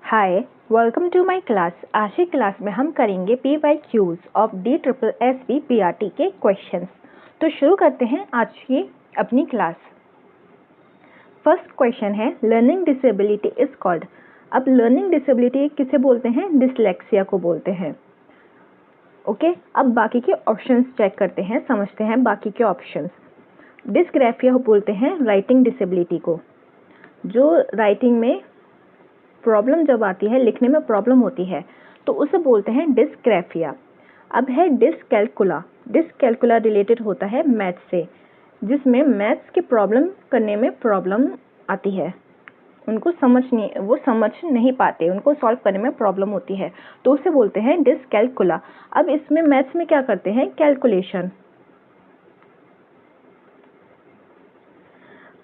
Hi, welcome to my class. आज की class में हम करेंगे PYQs ऑफ DSSB PRT के क्वेश्चंस। तो शुरू करते हैं आज की अपनी class. First question is, learning disability is called. अब लर्निंग डिसेबिलिटी किसे बोलते हैं? डिसलेक्सिया को बोलते हैं। ओके, अब बाकी के ऑप्शंस चेक करते हैं, समझते हैं बाकी के ऑप्शंस। डिस्ग्राफिया बोलते हैं राइटिंग डिसेबिलिटी को, जो राइटिंग में प्रॉब्लम जब आती है, लिखने में प्रॉब्लम होती है, तो उसे बोलते हैं डिस्ग्राफिया। अब है डिसकैल्कुला। डिसकैल्कुला रिलेटेड होता है मैथ्स से, जिसमें मैथ्स के प्रॉब्लम करने में प्रॉब्लम आती है, उनको वो समझ नहीं पाते, उनको सॉल्व करने में प्रॉब्लम होती है, तो उसे बोलते हैं डिसकैल्कुला। अब इसमें मैथ्स में क्या करते हैं? कैलकुलेशन।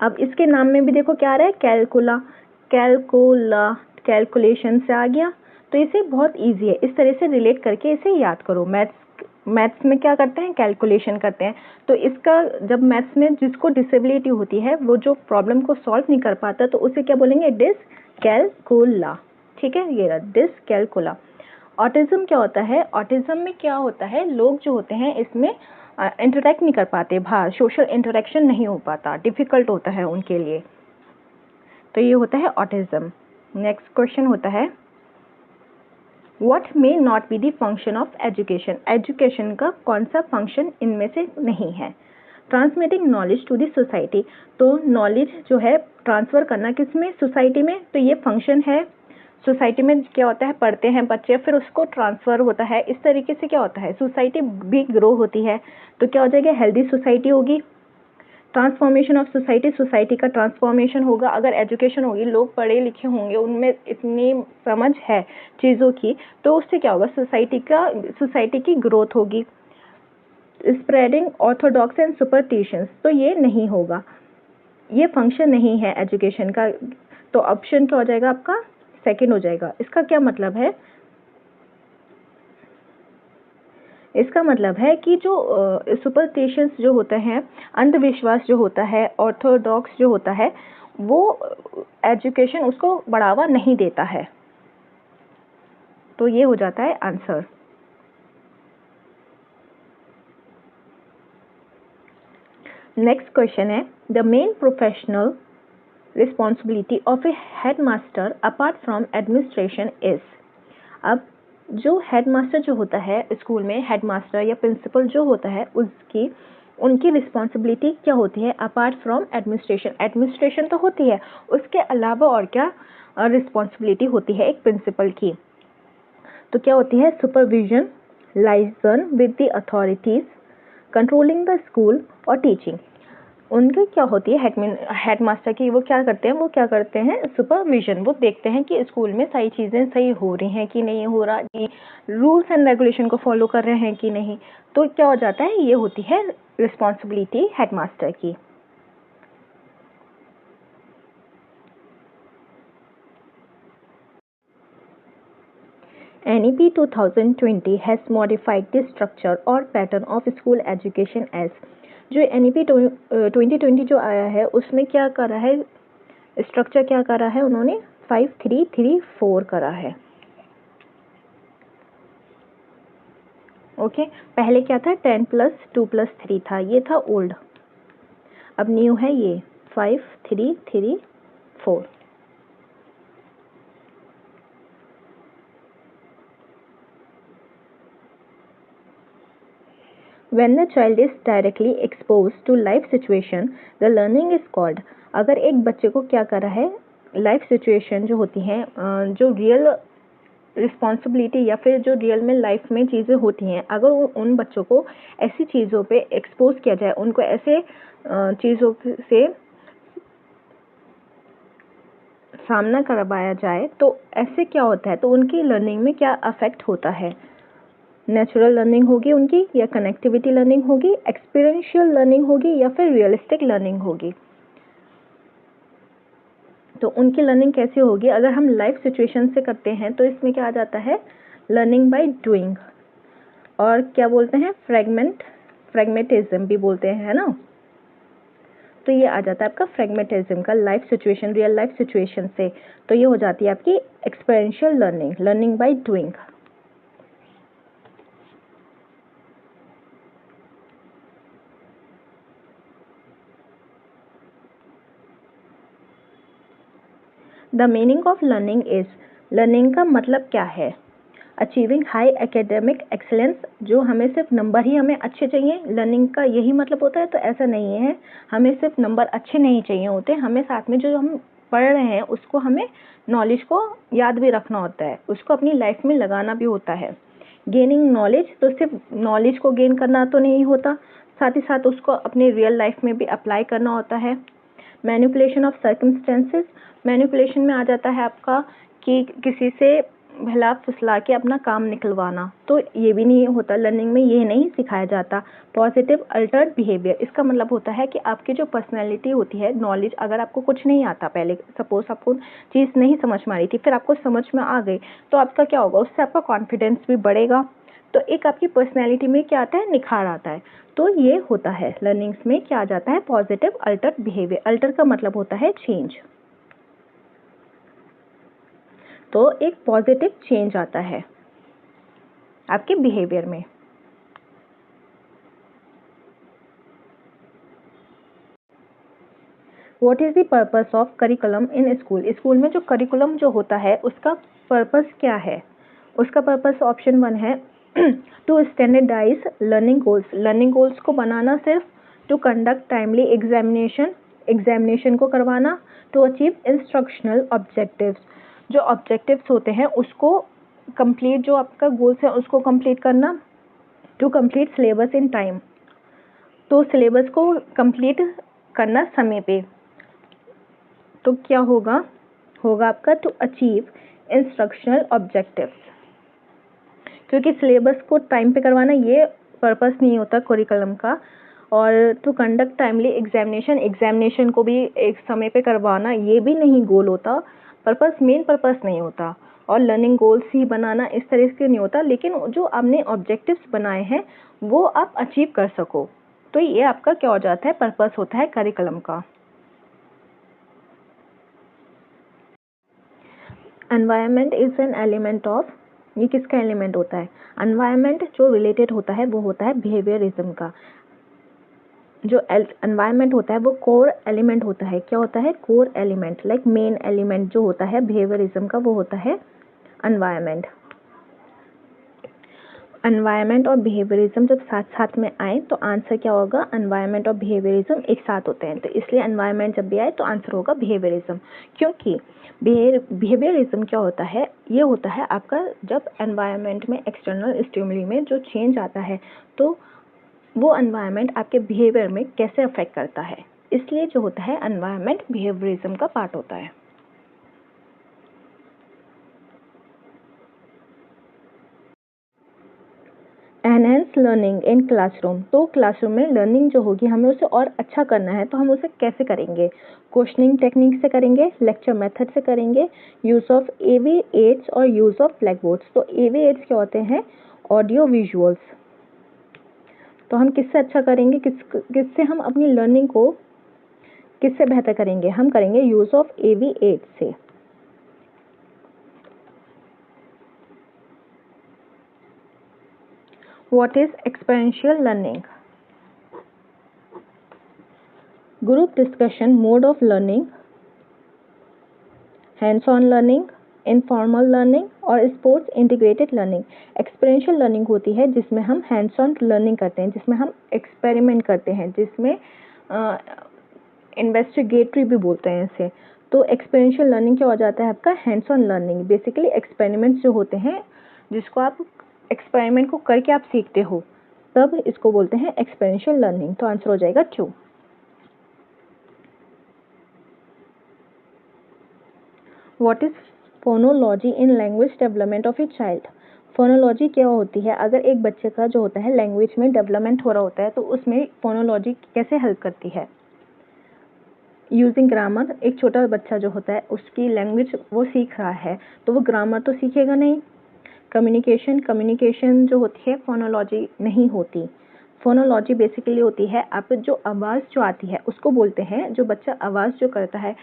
अब इसके नाम में भी देखो क्या आ रहा है? कैलकुला। कैलकुला कैलकुलेशन से आ गया, तो इसे बहुत इजी है, इस तरह से रिलेट करके इसे याद करो। मैथ्स में क्या करते हैं? कैलकुलेशन करते हैं। तो इसका जब मैथ्स में जिसको डिसेबिलिटी होती है, वो जो प्रॉब्लम को सॉल्व नहीं कर पाता, तो उसे क्या बोलेंगे? डिसकैल्कुला। ठीक है, ये रहा डिसकैल्कुला। ऑटिज्म क्या होता है? ऑटिज्म में क्या होता है, लोग जो होते हैं इसमें इंटरेक्ट नहीं कर पाते, बाहर सोशल इंटरेक्शन नहीं हो पाता, डिफिकल्ट होता है उनके लिए, तो ये होता है ऑटिज्म। नेक्स्ट क्वेश्चन होता है, what may not be the function of education. Education का कौन सा फंक्शन इनमें से नहीं है? Transmitting knowledge to the society. तो नॉलेज जो है ट्रांसफर करना किसमें? सोसाइटी में, तो ये फंक्शन है। सोसाइटी में क्या होता है? पढ़ते हैं बच्चे, फिर उसको ट्रांसफ़र होता है। इस तरीके से क्या होता है? सोसाइटी भी ग्रो होती है, तो क्या हो जाएगा? हेल्दी सोसाइटी होगी। ट्रांसफॉर्मेशन ऑफ सोसाइटी, सोसाइटी का ट्रांसफॉर्मेशन होगा अगर एजुकेशन होगी, लोग पढ़े लिखे होंगे, उनमें इतनी समझ है चीज़ों की, तो उससे क्या होगा? सोसाइटी की ग्रोथ होगी। स्प्रेडिंग ऑर्थोडॉक्स एंड सुपरस्टिशंस, तो ये नहीं होगा, ये फंक्शन नहीं है एजुकेशन का। तो ऑप्शन क्या हो जाएगा आपका? सेकंड हो जाएगा। इसका क्या मतलब है? इसका मतलब है कि जो सुपरस्टिशंस जो होते हैं, अंधविश्वास जो होता है, ऑर्थोडॉक्स जो होता है, वो एजुकेशन उसको बढ़ावा नहीं देता है, तो ये हो जाता है आंसर। नेक्स्ट क्वेश्चन है, the main professional responsibility of A headmaster apart from administration is. अब जो हेडमास्टर जो होता है स्कूल में, हेडमास्टर या प्रिंसिपल जो होता है, उनकी रिस्पॉन्सिबिलिटी क्या होती है अपार्ट फ्रॉम एडमिनिस्ट्रेशन? एडमिनिस्ट्रेशन तो होती है, उसके अलावा और क्या रिस्पॉन्सिबिलिटी होती है एक प्रिंसिपल की? तो क्या होती है? Supervision, liaison with the authorities, controlling the school और टीचिंग। उनकी क्या होती है? हेडमास्टर की वो क्या करते हैं? सुपरविजन। वो देखते हैं कि स्कूल में सारी चीज़ें सही हो रही हैं कि नहीं हो रहा, कि रूल्स एंड रेगुलेशन को फॉलो कर रहे हैं कि नहीं। तो क्या हो जाता है? ये होती है रिस्पॉन्सिबिलिटी हेडमास्टर की। NEP 2020 has modified the structure or pattern of school education as। जो NEP 2020 जो आया है, उसमें क्या करा है? स्ट्रक्चर क्या करा है उन्होंने? 5-3-3-4 करा है। ओके, पहले क्या था? 10+2+3 था, ये था ओल्ड। अब न्यू है ये 5-3-3-4। When the child is directly exposed to life situation, the learning is called। अगर एक बच्चे को क्या करा है? लाइफ सिचुएशन जो होती हैं, जो रियल रिस्पॉन्सिबिलिटी या फिर जो रियल में लाइफ में चीज़ें होती हैं, अगर उन बच्चों को ऐसी चीज़ों पे एक्सपोज किया जाए, उनको ऐसे चीज़ों से सामना करवाया जाए, तो ऐसे क्या होता है? तो उनकी लर्निंग में क्या अफेक्ट होता है? नेचुरल लर्निंग होगी उनकी, या कनेक्टिविटी लर्निंग होगी, एक्सपीरियंशियल लर्निंग होगी, या फिर रियलिस्टिक लर्निंग होगी? तो उनकी लर्निंग कैसे होगी? अगर हम लाइफ सिचुएशन से करते हैं, तो इसमें क्या आ जाता है? लर्निंग बाय डूइंग, और क्या बोलते हैं? फ्रेगमेंटिज्म भी बोलते हैं, है ना। तो ये आ जाता है आपका फ्रेगमेंटिज्म का life situation, real life situation से। तो ये हो जाती है आपकी experiential learning, learning by doing. The meaning of learning is, learning का मतलब क्या है? अचीविंग हाई एकेडमिक एक्सेलेंस, जो हमें सिर्फ नंबर ही हमें अच्छे चाहिए, लर्निंग का यही मतलब होता है? तो ऐसा नहीं है, हमें सिर्फ नंबर अच्छे नहीं चाहिए होते, हमें साथ में जो हम पढ़ रहे हैं उसको हमें नॉलेज को याद भी रखना होता है, उसको अपनी लाइफ में लगाना भी होता है। गेनिंग नॉलेज, तो सिर्फ नॉलेज को गेन करना तो नहीं होता, साथ ही साथ उसको अपनी रियल लाइफ में भी अप्लाई करना होता है। मैनिपुलेशन ऑफ सर्कमस्टेंसेस, मैनिपुलेशन में आ जाता है आपका कि किसी से बहला फुसला के अपना काम निकलवाना, तो ये भी नहीं होता, लर्निंग में ये नहीं सिखाया जाता। पॉजिटिव अल्टर्ड बिहेवियर, इसका मतलब होता है कि आपकी जो पर्सनैलिटी होती है, नॉलेज, अगर आपको कुछ नहीं आता पहले, सपोज आपको चीज़ नहीं समझ में आ रही थी, फिर आपको समझ में आ गई, तो आपका क्या होगा, उससे आपका कॉन्फिडेंस भी बढ़ेगा, तो एक आपकी पर्सनैलिटी में क्या आता है, निखार आता है। तो ये होता है लर्निंग्स में क्या आ जाता है, पॉजिटिव अल्टर्ड बिहेवियर। अल्टर का मतलब होता है चेंज, तो एक पॉजिटिव चेंज आता है आपके बिहेवियर में। What is the purpose of curriculum in school, school में जो करिकुलम जो होता है उसका पर्पस क्या है? उसका पर्पस ऑप्शन 1 है to standardize learning goals, learning goals को बनाना सिर्फ, to conduct timely examination, examination को करवाना, टू अचीव इंस्ट्रक्शनल ऑब्जेक्टिव्स, जो ऑब्जेक्टिव्स होते हैं उसको कंप्लीट, जो आपका गोल्स है उसको कंप्लीट करना, to complete syllabus in time, तो सिलेबस को कंप्लीट करना समय पे, तो क्या होगा, होगा आपका टू अचीव इंस्ट्रक्शनल ऑब्जेक्टिव्स, क्योंकि सिलेबस को टाइम पे करवाना ये पर्पस नहीं होता करिकुलम का। और to conduct timely examination, examination को भी एक समय पे करवाना ये भी नहीं गोल होता, पर्पस, मेन पर्पस नहीं होता। और लर्निंग गोल्स ही बनाना इस तरह से नहीं होता, लेकिन जो आपने ऑब्जेक्टिव्स बनाए हैं वो आप अचीव कर सको, तो ये आपका क्या हो जाता है, पर्पस होता है करिकुलम का। Environment is an element of, ये किसका एलिमेंट होता है? एनवायरनमेंट जो रिलेटेड होता है वो होता है बिहेवियरिज्म का। जो एनवायरनमेंट होता है वो कोर एलिमेंट होता है, क्या होता है, core element, like main element जो होता है बिहेवियरिज्म का वो होता है एनवायरनमेंट। एनवायरनमेंट और बिहेवियरिज्म जब साथ साथ में आए तो आंसर क्या होगा, एनवायरनमेंट और बिहेवियरिज्म एक साथ होते हैं, तो इसलिए एनवायरनमेंट जब भी आए तो आंसर होगा बिहेवियरिज्म। क्योंकि बिहेवियरिज्म क्या होता है, ये होता है आपका जब एनवायरनमेंट में एक्सटर्नल स्टिमुली में जो चेंज आता है तो वो एनवायरनमेंट आपके बिहेवियर में कैसे अफेक्ट करता है, इसलिए जो होता है एनवायरनमेंट बिहेवियरिज्म का पार्ट होता है। एनहेंस लर्निंग इन क्लासरूम, तो क्लासरूम में लर्निंग जो होगी हमें उसे और अच्छा करना है तो हम उसे कैसे करेंगे? क्वेश्चनिंग टेक्निक से करेंगे, लेक्चर मेथड से करेंगे, यूज़ ऑफ एवी एड्स और यूज़ ऑफ ब्लैक बोर्ड्स। तो एवी एड्स क्या होते हैं, ऑडियो विजुअल्स, तो हम किससे अच्छा करेंगे, किससे हम अपनी लर्निंग को किससे बेहतर करेंगे, हम करेंगे यूज़ ऑफ एवी एड्स से। What is experiential learning? Group discussion mode of learning, hands-on learning, informal learning और sports integrated learning। Experiential learning होती है जिसमें हम hands-on learning करते हैं, जिसमें हम experiment करते हैं, जिसमें investigatory भी बोलते हैं इसे। तो experiential learning क्या हो जाता है आपका, hands-on learning, बेसिकली experiments जो होते हैं जिसको आप एक्सपेरिमेंट को करके आप सीखते हो, तब इसको बोलते हैं एक्सपेरिएंशियल लर्निंग। तो आंसर हो जाएगा 2। What is phonology in language development of a child? Phonology क्या होती है, अगर एक बच्चे का जो होता है लैंग्वेज में डेवलपमेंट हो रहा होता है तो उसमें फोनोलॉजी कैसे हेल्प करती है? यूजिंग ग्रामर, एक छोटा बच्चा जो होता है उसकी लैंग्वेज वो सीख रहा है तो वो ग्रामर तो सीखेगा नहीं। कम्युनिकेशन, कम्युनिकेशन जो होती है फोनोलॉजी नहीं होती। फोनोलॉजी बेसिकली होती है आप जो आवाज़ जो आती है उसको बोलते हैं, जो बच्चा आवाज़ जो करता है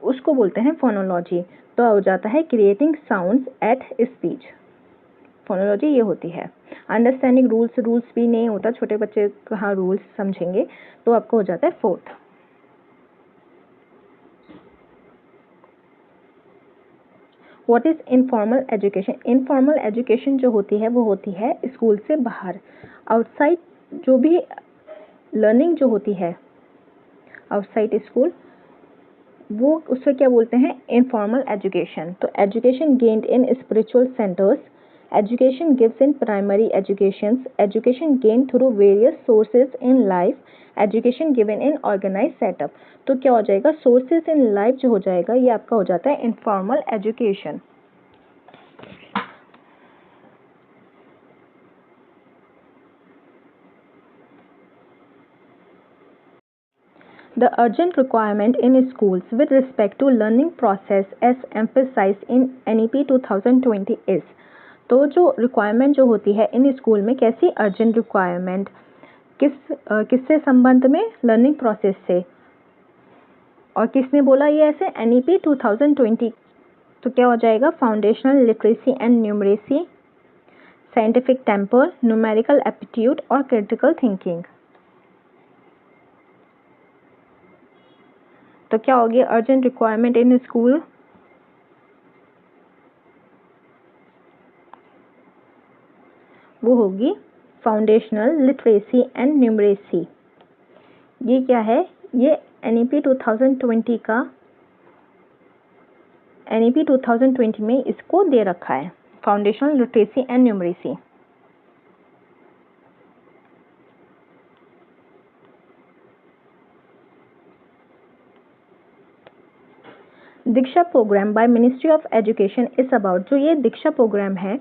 उसको बोलते हैं फोनोलॉजी। तो हो जाता है creating sounds at speech, phonology ये होती है। अंडरस्टैंडिंग रूल्स भी नहीं होता, छोटे बच्चे कहाँ रूल्स समझेंगे, तो आपको हो जाता है fourth. What is informal education? Informal education जो होती है वो होती है स्कूल से बाहर, आउटसाइड जो भी लर्निंग जो होती है आउटसाइड स्कूल, वो उससे क्या बोलते हैं? Informal education. तो education gained in spiritual centres, education gives in primary education, education gain through various sources in life, education given in organise setup. तो क्या हो जाएगा? सोर्सेज इन लाइफ जो हो जाएगा ये आपका हो जाता है informal education. The urgent requirement in schools with respect to learning process as emphasized in NEP 2020 is, तो जो रिक्वायरमेंट जो होती है इन स्कूल में, कैसी अर्जेंट रिक्वायरमेंट, किससे संबंध में? लर्निंग प्रोसेस से। और किसने बोला ये ऐसे? NEP 2020। तो क्या हो जाएगा? Foundational literacy and numeracy, scientific temper, numerical aptitude और क्रिटिकल थिंकिंग। तो क्या होगी अर्जेंट रिक्वायरमेंट इन स्कूल? वो होगी फाउंडेशनल लिटरेसी एंड न्यूमरेसी। ये क्या है? ये NEP 2020 का, NEP 2020 में इसको दे रखा है, foundational literacy and numeracy. Diksha programme by ministry of education is about, जो ये दीक्षा प्रोग्राम है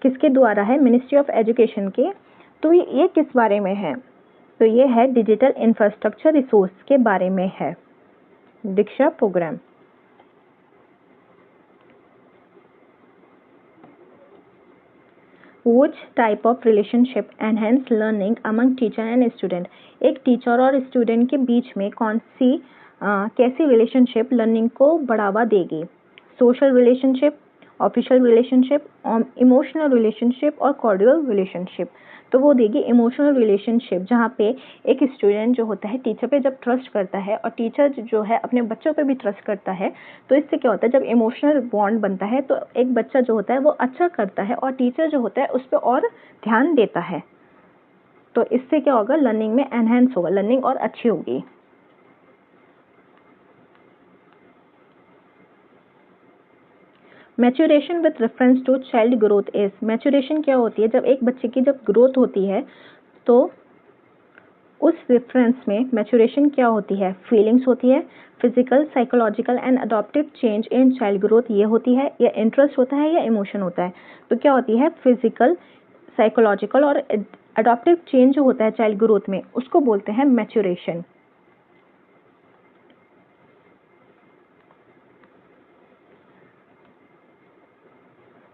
किसके द्वारा है? मिनिस्ट्री ऑफ एजुकेशन के। तो ये किस बारे में है? तो ये है डिजिटल इंफ्रास्ट्रक्चर रिसोर्स के बारे में है दीक्षा programme. Which type of relationship enhance learning among teacher and student? एक टीचर और स्टूडेंट के बीच में कौन सी कैसी रिलेशनशिप लर्निंग को बढ़ावा देगी? Social relationship, official relationship, emotional relationship और कॉर्डियल रिलेशनशिप। तो वो देगी इमोशनल रिलेशनशिप, जहाँ पे एक स्टूडेंट जो होता है टीचर पे जब ट्रस्ट करता है और टीचर जो है अपने बच्चों पे भी ट्रस्ट करता है, तो इससे क्या होता है? जब इमोशनल बॉन्ड बनता है तो एक बच्चा जो होता है वो अच्छा करता है और टीचर जो होता है उस पर और ध्यान देता है। तो इससे क्या होगा? लर्निंग में एनहेंस होगा, लर्निंग और अच्छी होगी। Maturation with reference to child growth is, maturation क्या होती है? जब एक बच्चे की जब ग्रोथ होती है तो उस रेफरेंस में मैच्योरेशन क्या होती है? फीलिंग्स होती है, physical, psychological and adoptive change in child growth ये होती है, या इंटरेस्ट होता है या इमोशन होता है? तो क्या होती है? फिजिकल, साइकोलॉजिकल और अडॉप्टिव चेंज जो होता है चाइल्ड ग्रोथ में उसको बोलते हैं maturation.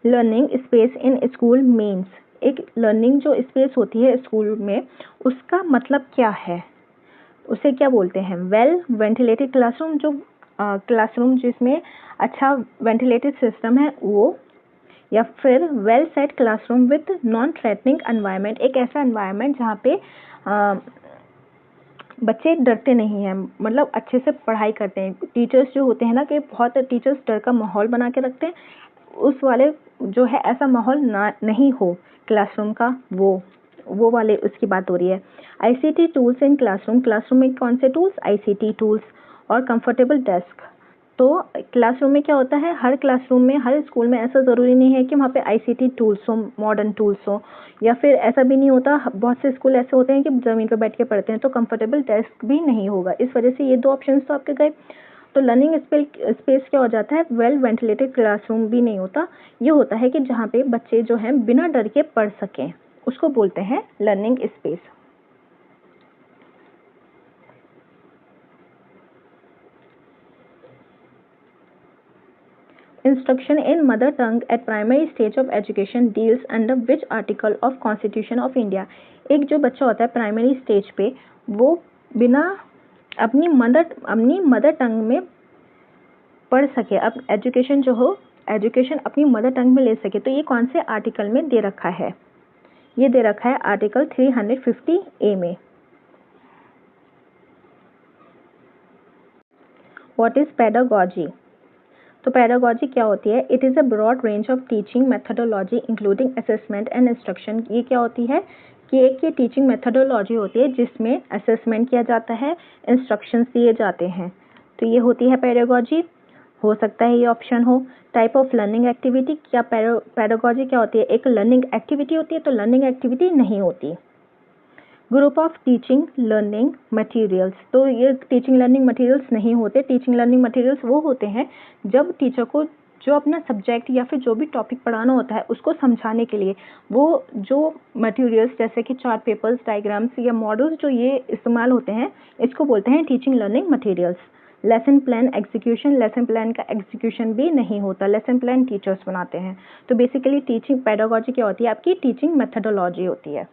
Learning space in school means, एक लर्निंग जो स्पेस होती है स्कूल में उसका मतलब क्या है? उसे क्या बोलते हैं? वेल वेंटिलेटेड क्लासरूम, जो क्लासरूम जिसमें अच्छा वेंटिलेटेड सिस्टम है वो, या फिर well set classroom with non threatening environment, एक ऐसा एनवायरनमेंट जहाँ पे बच्चे डरते नहीं हैं, मतलब अच्छे से पढ़ाई करते हैं। टीचर्स जो होते हैं ना कि बहुत टीचर्स डर का माहौल बना के रखते हैं, उस वाले जो है ऐसा माहौल ना नहीं हो क्लासरूम का, वो वाले उसकी बात हो रही है। ICT tools in classroom, classroom में कौन से टूल्स? ICT टूल्स और कंफर्टेबल डेस्क। तो क्लासरूम में क्या होता है? हर क्लासरूम में, हर स्कूल में ऐसा ज़रूरी नहीं है कि वहाँ पे ICT टूल्स हो, मॉडर्न टूल्स हो, या फिर ऐसा भी नहीं होता, बहुत से स्कूल ऐसे होते हैं कि ज़मीन पर बैठ के पढ़ते हैं, तो कंफर्टेबल डेस्क भी नहीं होगा। इस वजह से ये दो ऑप्शन तो आपके गए। तो लर्निंग स्पेस क्या हो जाता है? वेल वेंटिलेटेड क्लासरूम भी नहीं होता, ये होता है कि जहाँ पे बच्चे जो हैं बिना डर के पढ़ सकें, उसको बोलते हैं learning space. Instruction in mother tongue eight primary stage of education deals under which article of constitution of India. एक जो बच्चा होता है प्राइमरी स्टेज पे, वो बिना अपनी मदर टंग में पढ़ सके, अब एजुकेशन जो हो, एजुकेशन अपनी मदर टंग में ले सके, तो ये कौन से आर्टिकल में दे रखा है? ये दे रखा है आर्टिकल 350A में। What is pedagogy? तो पेडागॉजी क्या होती है? It is a broad range of teaching methodology including assessment and instruction. ये क्या होती है कि एक ये टीचिंग मेथडोलॉजी होती है जिसमें असेसमेंट किया जाता है, इंस्ट्रक्शंस दिए जाते हैं, तो ये होती है पेडागॉजी। हो सकता है ये ऑप्शन हो। टाइप ऑफ लर्निंग एक्टिविटी, क्या पेडागॉजी क्या होती है? एक लर्निंग एक्टिविटी होती है, तो लर्निंग एक्टिविटी नहीं होती। Group of teaching learning materials, तो ये टीचिंग लर्निंग मटेरियल्स नहीं होते। टीचिंग लर्निंग मटेरियल्स वो होते हैं जब टीचर को जो अपना सब्जेक्ट या फिर जो भी टॉपिक पढ़ाना होता है उसको समझाने के लिए वो जो मटेरियल्स जैसे कि चार्ट पेपर्स, डायग्राम्स या मॉडल्स जो ये इस्तेमाल होते हैं, इसको बोलते हैं teaching learning materials. Lesson plan execution, lesson plan का एग्जीक्यूशन भी नहीं होता, लेसन प्लान टीचर्स बनाते हैं। तो बेसिकली टीचिंग पेडागॉजी क्या होती है? आपकी टीचिंग मेथडोलॉजी होती है।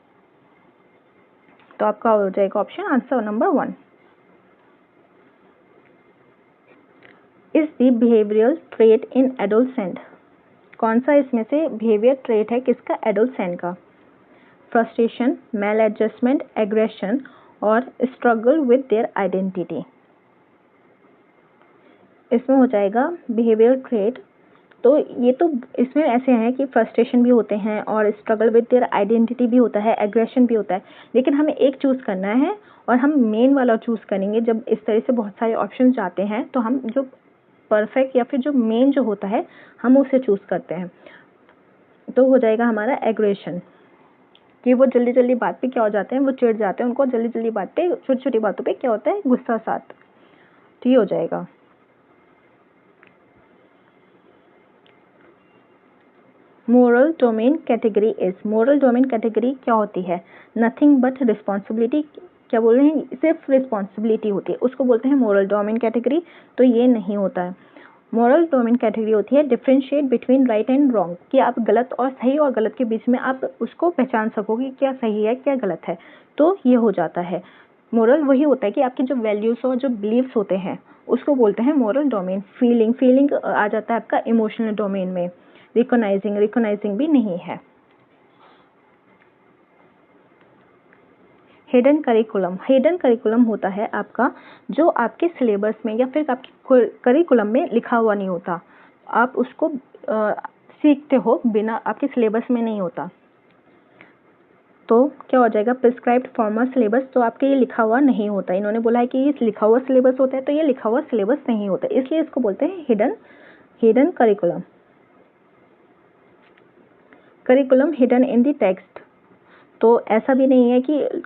तो आपका हो जाएगा option answer number 1 is the behavioural trait in adolescent. कौन सा इसमें से बिहेवियर ट्रेट है किसका? एडोलसेंट का। फ्रस्ट्रेशन, मैल एडजस्टमेंट, एग्रेशन और स्ट्रगल विद देयर आइडेंटिटी। इसमें हो जाएगा बिहेवियर ट्रेट। तो ये तो इसमें ऐसे हैं कि फ्रस्ट्रेशन भी होते हैं और स्ट्रगल विद देयर आइडेंटिटी भी होता है, एग्रेशन भी होता है, लेकिन हमें एक चूज़ करना है और हम मेन वाला चूज़ करेंगे। जब इस तरह से बहुत सारे ऑप्शन जाते हैं तो हम जो परफेक्ट या फिर जो मेन जो होता है हम उसे चूज़ करते हैं। तो हो जाएगा हमारा एग्रेशन, कि वो जल्दी जल्दी बात पे क्या हो जाते हैं, वो चिढ़ जाते हैं, उनको जल्दी जल्दी बात पे, छोटी छोटी बातों पे क्या होता है, गुस्सा साथ। तो ये हो जाएगा। Moral domain category is, moral domain category क्या होती है? Nothing but responsibility. क्या बोल रहे हैं? सिर्फ रिस्पॉन्सिबिलिटी होती है, उसको बोलते हैं मोरल डोमेन कैटेगरी। तो ये नहीं होता है। मोरल डोमेन कैटेगरी होती है differentiate between right and wrong, कि आप गलत और सही और गलत के बीच में आप उसको पहचान सकोगे क्या सही है क्या गलत है, तो ये हो जाता है। मोरल वही होता है कि आपके जो वैल्यूज़ और जो बिलीव्स होते हैं उसको बोलते हैं मोरल डोमेन। फीलिंग आ जाता है आपका इमोशनल डोमेन में। रिकॉग्नाइजिंग भी नहीं है। हिडन करिकुलम होता है आपका जो आपके सिलेबस में या फिर आपके करिकुलम में लिखा हुआ नहीं होता, आप उसको सीखते हो, बिना आपके सिलेबस में नहीं होता। तो क्या हो जाएगा? प्रिस्क्राइब्ड फॉर्मल सिलेबस, तो आपके ये लिखा हुआ नहीं होता। इन्होंने बोला है कि ये लिखा हुआ सिलेबस होता है, तो ये लिखा हुआ सिलेबस नहीं होता, इसलिए इसको बोलते हैं hidden curriculum. Curriculum hidden in the text, तो ऐसा भी नहीं है कि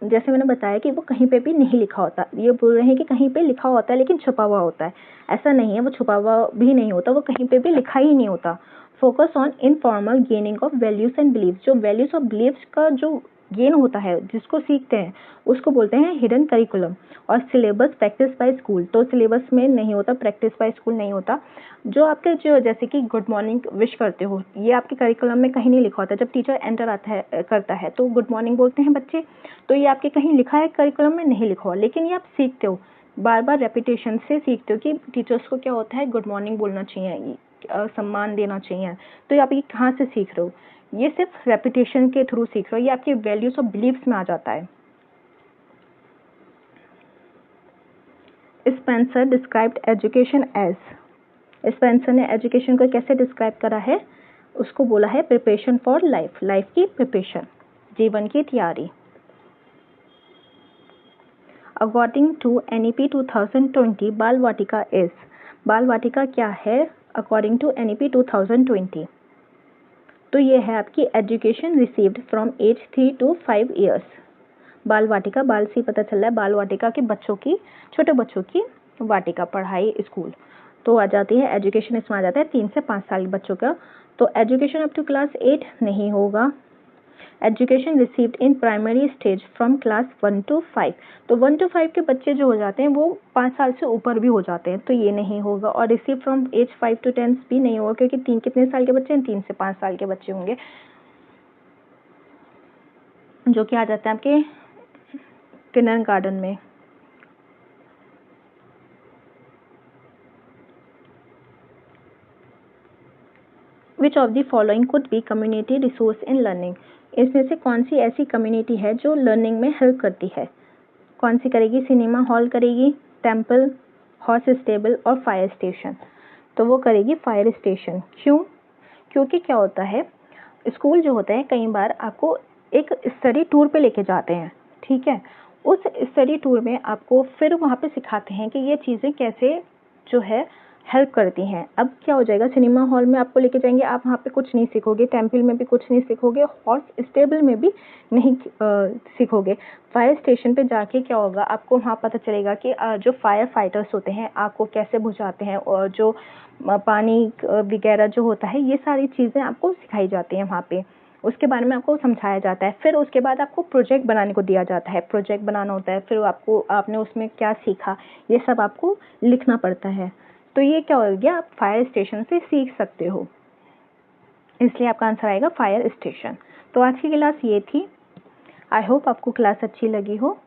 जैसे मैंने बताया कि वो कहीं पे भी नहीं लिखा होता। ये बोल रहे हैं कि कहीं पे लिखा होता है लेकिन छुपा हुआ होता है, ऐसा नहीं है, वो छुपा हुआ भी नहीं होता, वो कहीं पे भी लिखा ही नहीं होता। Focus on informal gaining of values and beliefs, जो वैल्यूज और बिलीव्स का जो गेन होता है जिसको सीखते हैं उसको बोलते हैं हिडन करिकुलम। और सिलेबस प्रैक्टिस बाय स्कूल, तो सिलेबस में नहीं होता, प्रैक्टिस बाय स्कूल नहीं होता। जो आपके जो जैसे कि गुड मॉर्निंग विश करते हो, ये आपके करिकुलम में कहीं नहीं लिखा होता। जब टीचर एंटर आता है करता है तो गुड मॉर्निंग बोलते हैं बच्चे, तो ये आपके कहीं लिखा है करिकुलम में नहीं लिखा हुआ, लेकिन ये आप सीखते हो, बार बार रेपिटेशन से सीखते हो कि टीचर्स को क्या होता है गुड मॉर्निंग बोलना चाहिए, सम्मान देना चाहिए। तो ये आप ये कहाँ से सीख रहे हो? ये सिर्फ रेपिटेशन के थ्रू सीख रहे हो, ये आपके वैल्यूज और बिलीव्स में आ जाता है। Spencer described education as, Spencer ने एजुकेशन को कैसे डिस्क्राइब करा है? उसको बोला है प्रिपरेशन फॉर लाइफ, लाइफ की प्रिपरेशन, जीवन की तैयारी। अकॉर्डिंग टू NEP 2020 बाल वाटिका इज, बाल वाटिका क्या है अकॉर्डिंग टू NEP 2020? तो ये है आपकी education received from age 3 to 5 years। बाल वाटिका, बाल से पता चल रहा है बाल वाटिका के बच्चों की, छोटे बच्चों की वाटिका, पढ़ाई, स्कूल, तो आ जाती है एजुकेशन, इसमें आ जाता है 3 से 5 साल के बच्चों का। तो एजुकेशन अप टू क्लास 8 नहीं होगा। Education received in primary stage from class 1 to 5। तो 1 to 5 के बच्चे जो हो जाते हैं वो 5 साल से ऊपर भी हो जाते हैं, तो ये नहीं होगा। और रिसीव फ्रॉम एज 5 to 10 भी नहीं होगा, क्योंकि 3 कितने साल के बच्चे हैं, 3 से 5 साल के बच्चे होंगे, जो कि आ जाते हैं आपके किंडरगार्टन में। Which of the following could be community resource in learning. इसमें से कौन सी ऐसी कम्युनिटी है जो लर्निंग में हेल्प करती है? कौन सी करेगी? सिनेमा हॉल करेगी, टेम्पल, हॉर्स स्टेबल और फायर स्टेशन। तो वो करेगी फायर स्टेशन। क्यों? क्योंकि क्या होता है, स्कूल जो होते हैं कई बार आपको एक स्टडी टूर पे लेके जाते हैं, ठीक है। उस स्टडी टूर में आपको फिर वहाँ पे सिखाते हैं कि ये चीज़ें कैसे जो है हेल्प करती हैं। अब क्या हो जाएगा, सिनेमा हॉल में आपको लेके जाएंगे, आप वहाँ पे कुछ नहीं सीखोगे, टेम्पल में भी कुछ नहीं सीखोगे, हॉर्स स्टेबल में भी नहीं सीखोगे। फायर स्टेशन पे जाके क्या होगा, आपको वहाँ पता चलेगा कि जो फायर फाइटर्स होते हैं आग को कैसे बुझाते हैं, और जो पानी वगैरह जो होता है, ये सारी चीज़ें आपको सिखाई जाती हैं वहाँ पे, उसके बारे में आपको समझाया जाता है। फिर उसके बाद आपको प्रोजेक्ट बनाने को दिया जाता है, प्रोजेक्ट बनाना होता है, फिर आपने उसमें क्या सीखा ये सब आपको लिखना पड़ता है। तो ये क्या हो गया, आप फायर स्टेशन से सीख सकते हो, इसलिए आपका आंसर आएगा फायर स्टेशन। तो आज की क्लास ये थी। आई होप आपको क्लास अच्छी लगी हो।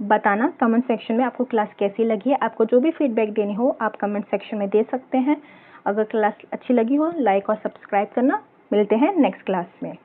बताना कमेंट सेक्शन में आपको क्लास कैसी लगी है। आपको जो भी फीडबैक देनी हो आप कमेंट सेक्शन में दे सकते हैं। अगर क्लास अच्छी लगी हो लाइक और सब्सक्राइब करना। मिलते हैं नेक्स्ट क्लास में।